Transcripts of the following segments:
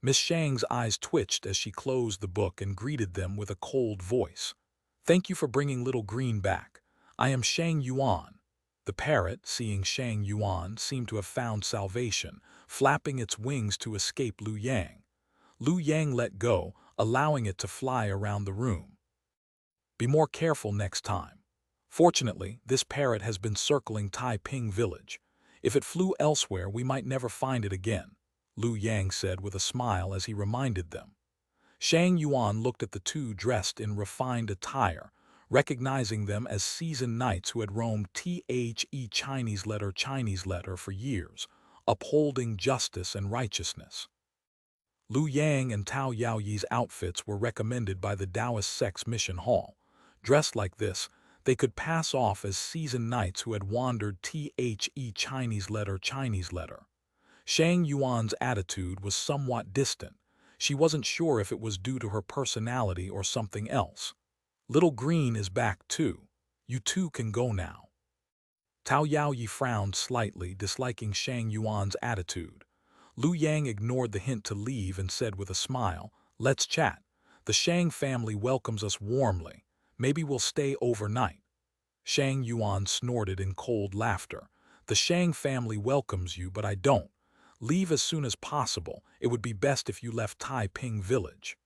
Miss Shang's eyes twitched as she closed the book and greeted them with a cold voice. "Thank you for bringing little Green back. I am Shang Yuan." The parrot, seeing Shang Yuan, seemed to have found salvation, flapping its wings to escape Lu Yang. Lu Yang let go, allowing it to fly around the room. "Be more careful next time. Fortunately, this parrot has been circling Taiping village. If it flew elsewhere, we might never find it again," Lu Yang said with a smile as he reminded them. Shang Yuan looked at the two dressed in refined attire, recognizing them as seasoned knights who had roamed Chinese letter for years, upholding justice and righteousness. Lu Yang and Tao Yaoyi's outfits were recommended by the Taoist sect's mission hall. Dressed like this, they could pass off as seasoned knights who had wandered Chinese letter. Shang Yuan's attitude was somewhat distant. She wasn't sure if it was due to her personality or something else. "Little Green is back too. You two can go now." Tao Yaoyi frowned slightly, disliking Shang Yuan's attitude. Lu Yang ignored the hint to leave and said with a smile, "Let's chat. The Shang family welcomes us warmly. Maybe we'll stay overnight." Shang Yuan snorted in cold laughter. "The Shang family welcomes you, but I don't. Leave as soon as possible. It would be best if you left Taiping village."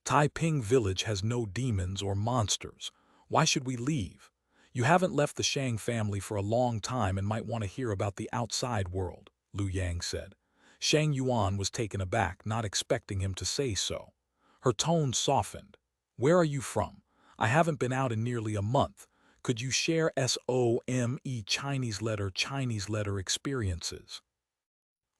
"Taiping village has no demons or monsters. Why should we leave? You haven't left the Shang family for a long time and might want to hear about the outside world," Lu Yang said. Shang Yuan was taken aback, not expecting him to say so. Her tone softened. "Where are you from? I haven't been out in nearly a month. Could you share SOME Chinese letter experiences?"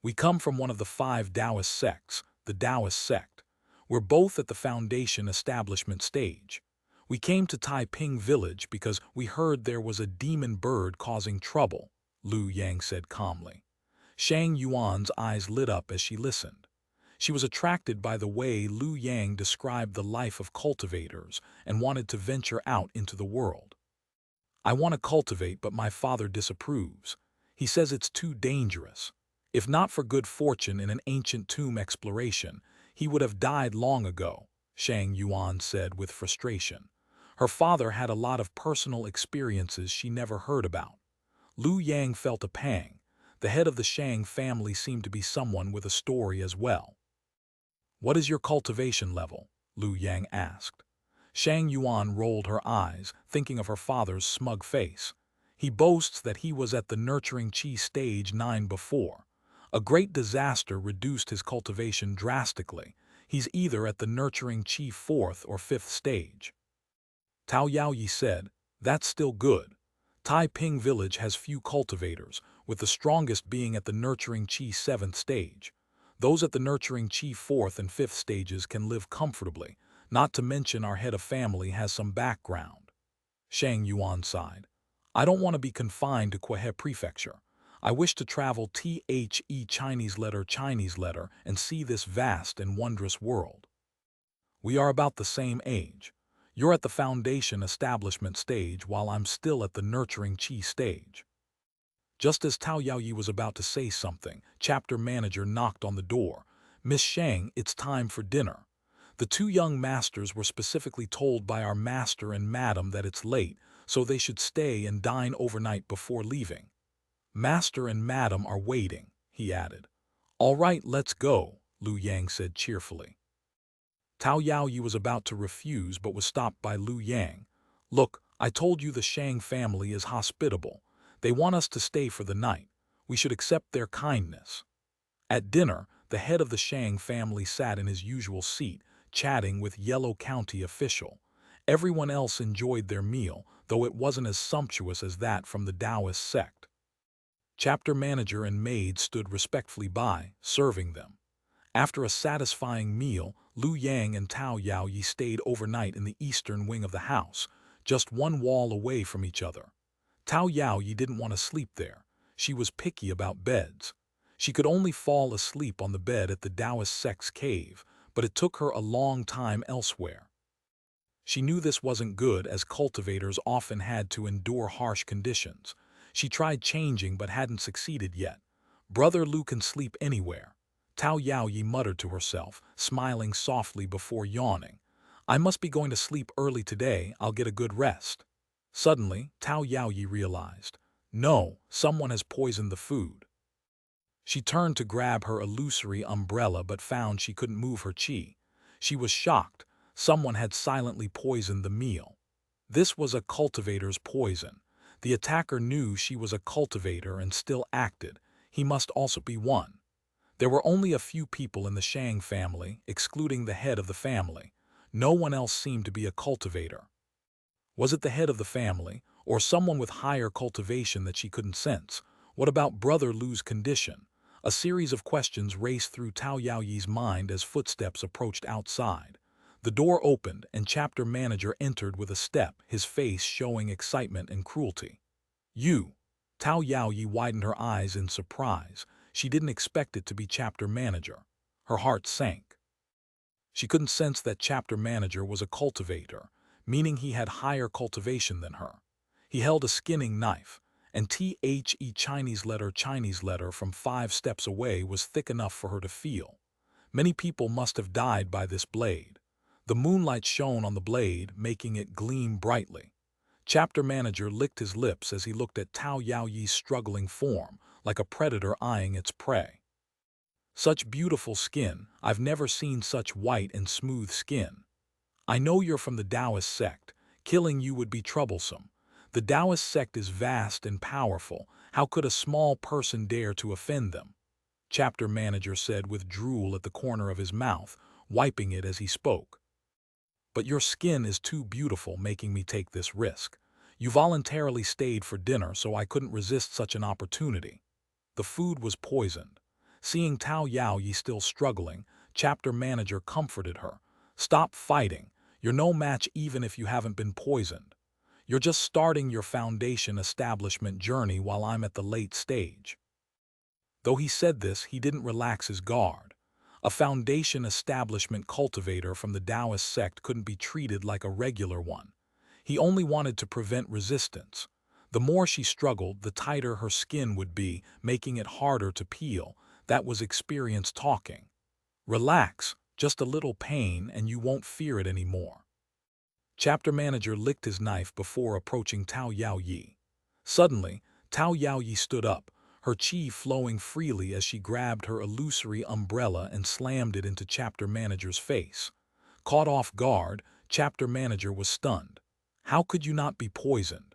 "We come from one of the 5 Taoist sects, the Taoist sect. We're both at the foundation establishment stage. We came to Taiping village because we heard there was a demon bird causing trouble," Lu Yang said calmly. Shang Yuan's eyes lit up as she listened. She was attracted by the way Lu Yang described the life of cultivators and wanted to venture out into the world. "I want to cultivate, but my father disapproves. He says it's too dangerous. If not for good fortune in an ancient tomb exploration, he would have died long ago," Shang Yuan said with frustration. Her father had a lot of personal experiences she never heard about. Lu Yang felt a pang. The head of the Shang family seemed to be someone with a story as well. "What is your cultivation level?" Lu Yang asked. Shang Yuan rolled her eyes, thinking of her father's smug face. "He boasts that he was at the nurturing Qi stage 9 before. A great disaster reduced his cultivation drastically. He's either at the nurturing Qi 4th or 5th stage." Tao Yaoyi said, "That's still good. Taiping village has few cultivators, with the strongest being at the nurturing Qi 7th stage. Those at the nurturing Qi 4th and 5th stages can live comfortably, not to mention our head of family has some background." Shang Yuan sighed. "I don't want to be confined to Kuehe Prefecture. I wish to travel Chinese letter and see this vast and wondrous world." "We are about the same age. You're at the foundation establishment stage while I'm still at the nurturing Qi stage." Just as Tao Yaoyi was about to say something, chapter manager knocked on the door. "Miss Shang, it's time for dinner. The 2 young masters were specifically told by our master and madam that it's late, so they should stay and dine overnight before leaving." "Master and madam are waiting," he added. "All right, let's go," Lu Yang said cheerfully. Tao Yaoyi was about to refuse but was stopped by Lu Yang. "Look, I told you the Shang family is hospitable. They want us to stay for the night. We should accept their kindness." At dinner, the head of the Shang family sat in his usual seat, chatting with Yellow County official. Everyone else enjoyed their meal, though it wasn't as sumptuous as that from the Taoist sect. Chapter manager and maid stood respectfully by, serving them. After a satisfying meal, Lu Yang and Tao Yaoyi stayed overnight in the eastern wing of the house, just one wall away from each other. Tao Yaoyi didn't want to sleep there. She was picky about beds. She could only fall asleep on the bed at the Taoist sect's cave, but it took her a long time elsewhere. She knew this wasn't good, as cultivators often had to endure harsh conditions. She tried changing but hadn't succeeded yet. "Brother Lu can sleep anywhere." Tao Yaoyi muttered to herself, smiling softly before yawning. I must be going to sleep early today, I'll get a good rest. Suddenly, Tao Yaoyi realized, no, someone has poisoned the food. She turned to grab her illusory umbrella but found she couldn't move her chi. She was shocked. Someone had silently poisoned the meal. This was a cultivator's poison. The attacker knew she was a cultivator and still acted. He must also be one. There were only a few people in the Shang family, excluding the head of the family. No one else seemed to be a cultivator. Was it the head of the family, or someone with higher cultivation that she couldn't sense? What about Brother Lu's condition? A series of questions raced through Tao Yaoyi's mind as footsteps approached outside. The door opened and chapter manager entered with a step, his face showing excitement and cruelty. You! Tao Yaoyi widened her eyes in surprise. She didn't expect it to be chapter manager. Her heart sank. She couldn't sense that chapter manager was a cultivator, meaning he had higher cultivation than her. He held a skinning knife, and The Chinese letter from 5 steps away was thick enough for her to feel. Many people must have died by this blade. The moonlight shone on the blade, making it gleam brightly. Chapter manager licked his lips as he looked at Tao Yaoyi's struggling form, like a predator eyeing its prey. Such beautiful skin, I've never seen such white and smooth skin. I know you're from the Taoist sect. Killing you would be troublesome. The Taoist sect is vast and powerful. How could a small person dare to offend them? Chapter manager said with drool at the corner of his mouth, wiping it as he spoke. But your skin is too beautiful, making me take this risk. You voluntarily stayed for dinner, so I couldn't resist such an opportunity. The food was poisoned. Seeing Tao Yaoyi still struggling, chapter manager comforted her. Stop fighting. You're no match even if you haven't been poisoned. You're just starting your foundation establishment journey while I'm at the late stage. Though he said this, he didn't relax his guard. A foundation establishment cultivator from the Taoist sect couldn't be treated like a regular one. He only wanted to prevent resistance. The more she struggled, the tighter her skin would be, making it harder to peel. That was experience talking. Relax, just a little pain and you won't fear it anymore. Chapter manager licked his knife before approaching Tao Yaoyi. Suddenly, Tao Yaoyi stood up, her chi flowing freely as she grabbed her illusory umbrella and slammed it into chapter manager's face. Caught off guard, chapter manager was stunned. How could you not be poisoned?